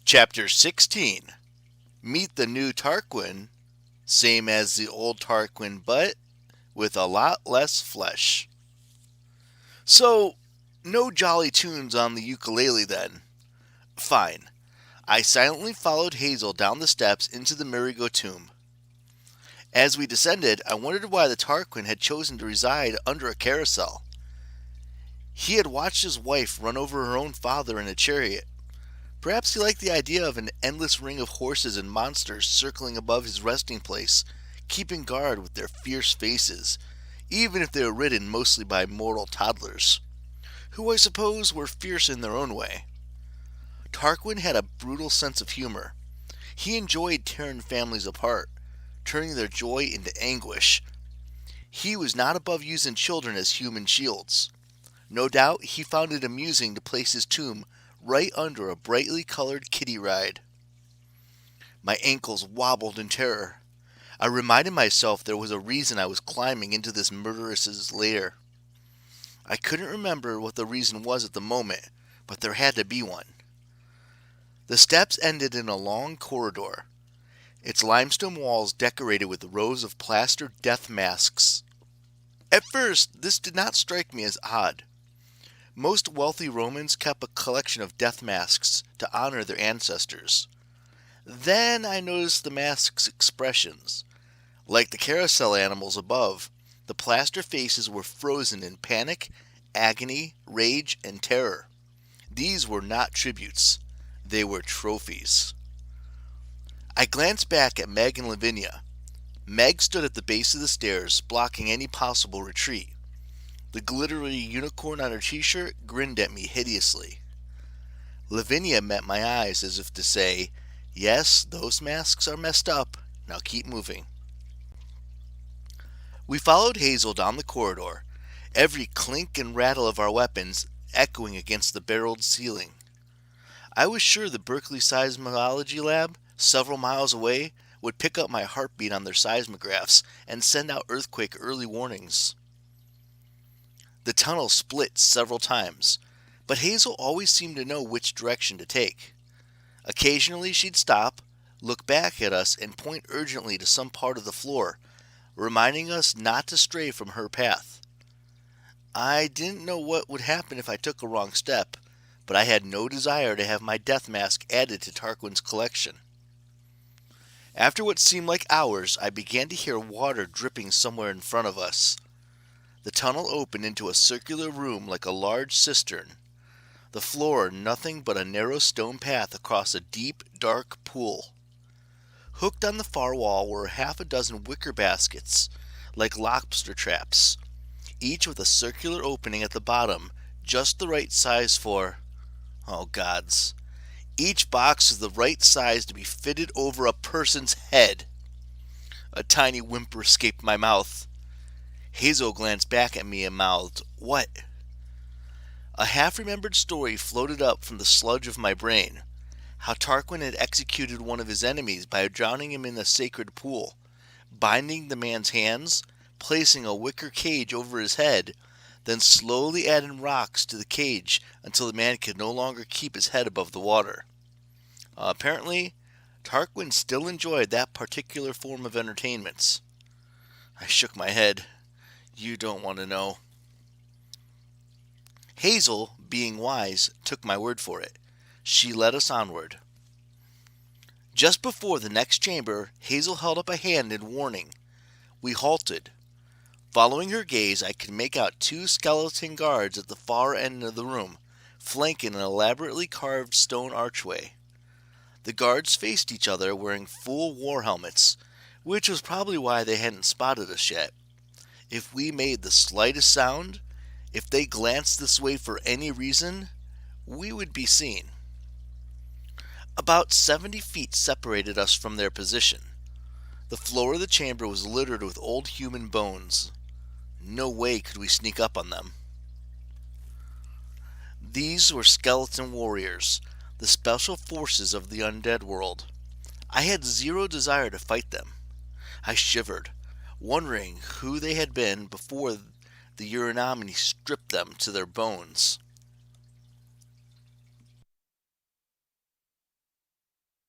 Chapter 16. Meet the new Tarquin, same as the old Tarquin, but with a lot less flesh. So, no jolly tunes on the ukulele then. Fine. I silently followed Hazel down the steps into the Merigo tomb. As we descended, I wondered why the Tarquin had chosen to reside under a carousel. He had watched his wife run over her own father in a chariot. Perhaps he liked the idea of an endless ring of horses and monsters circling above his resting place, keeping guard with their fierce faces, even if they were ridden mostly by mortal toddlers, who I suppose were fierce in their own way. Tarquin had a brutal sense of humor. He enjoyed tearing families apart, turning their joy into anguish. He was not above using children as human shields. No doubt he found it amusing to place his tomb right under a brightly colored kiddie ride. My ankles wobbled in terror. I reminded myself there was a reason I was climbing into this murderess's lair. I couldn't remember what the reason was at the moment, but there had to be one. The steps ended in a long corridor, its limestone walls decorated with rows of plastered death masks. At first, this did not strike me as odd. Most wealthy Romans kept a collection of death masks to honor their ancestors. Then I noticed the masks' expressions. Like the carousel animals above, the plaster faces were frozen in panic, agony, rage, and terror. These were not tributes. They were trophies. I glanced back at Meg and Lavinia. Meg stood at the base of the stairs, blocking any possible retreat. The glittery unicorn on her t-shirt grinned at me hideously. Lavinia met my eyes as if to say, "Yes, those masks are messed up. Now keep moving." We followed Hazel down the corridor, every clink and rattle of our weapons echoing against the barreled ceiling. I was sure the Berkeley Seismology Lab, several miles away, would pick up my heartbeat on their seismographs and send out earthquake early warnings. The tunnel split several times, but Hazel always seemed to know which direction to take. Occasionally she'd stop, look back at us, and point urgently to some part of the floor, reminding us not to stray from her path. I didn't know what would happen if I took a wrong step, but I had no desire to have my death mask added to Tarquin's collection. After what seemed like hours, I began to hear water dripping somewhere in front of us. The tunnel opened into a circular room like a large cistern. The floor nothing but a narrow stone path across a deep, dark pool. Hooked on the far wall were half a dozen wicker baskets, like lobster traps, each with a circular opening at the bottom, just the right size for... oh gods. Each box was the right size to be fitted over a person's head. A tiny whimper escaped my mouth. Hazel glanced back at me and mouthed, "What?" A half-remembered story floated up from the sludge of my brain. How Tarquin had executed one of his enemies by drowning him in a sacred pool, binding the man's hands, placing a wicker cage over his head, then slowly adding rocks to the cage until the man could no longer keep his head above the water. Apparently, Tarquin still enjoyed that particular form of entertainment. I shook my head. You don't want to know. Hazel, being wise, took my word for it. She led us onward. Just before the next chamber, Hazel held up a hand in warning. We halted. Following her gaze, I could make out two skeleton guards at the far end of the room, flanking an elaborately carved stone archway. The guards faced each other wearing full war helmets, which was probably why they hadn't spotted us yet. If we made the slightest sound, if they glanced this way for any reason, we would be seen. About 70 feet separated us from their position. The floor of the chamber was littered with old human bones. No way could we sneak up on them. These were skeleton warriors, the special forces of the undead world. I had zero desire to fight them. I shivered, wondering who they had been before the Uranominee stripped them to their bones.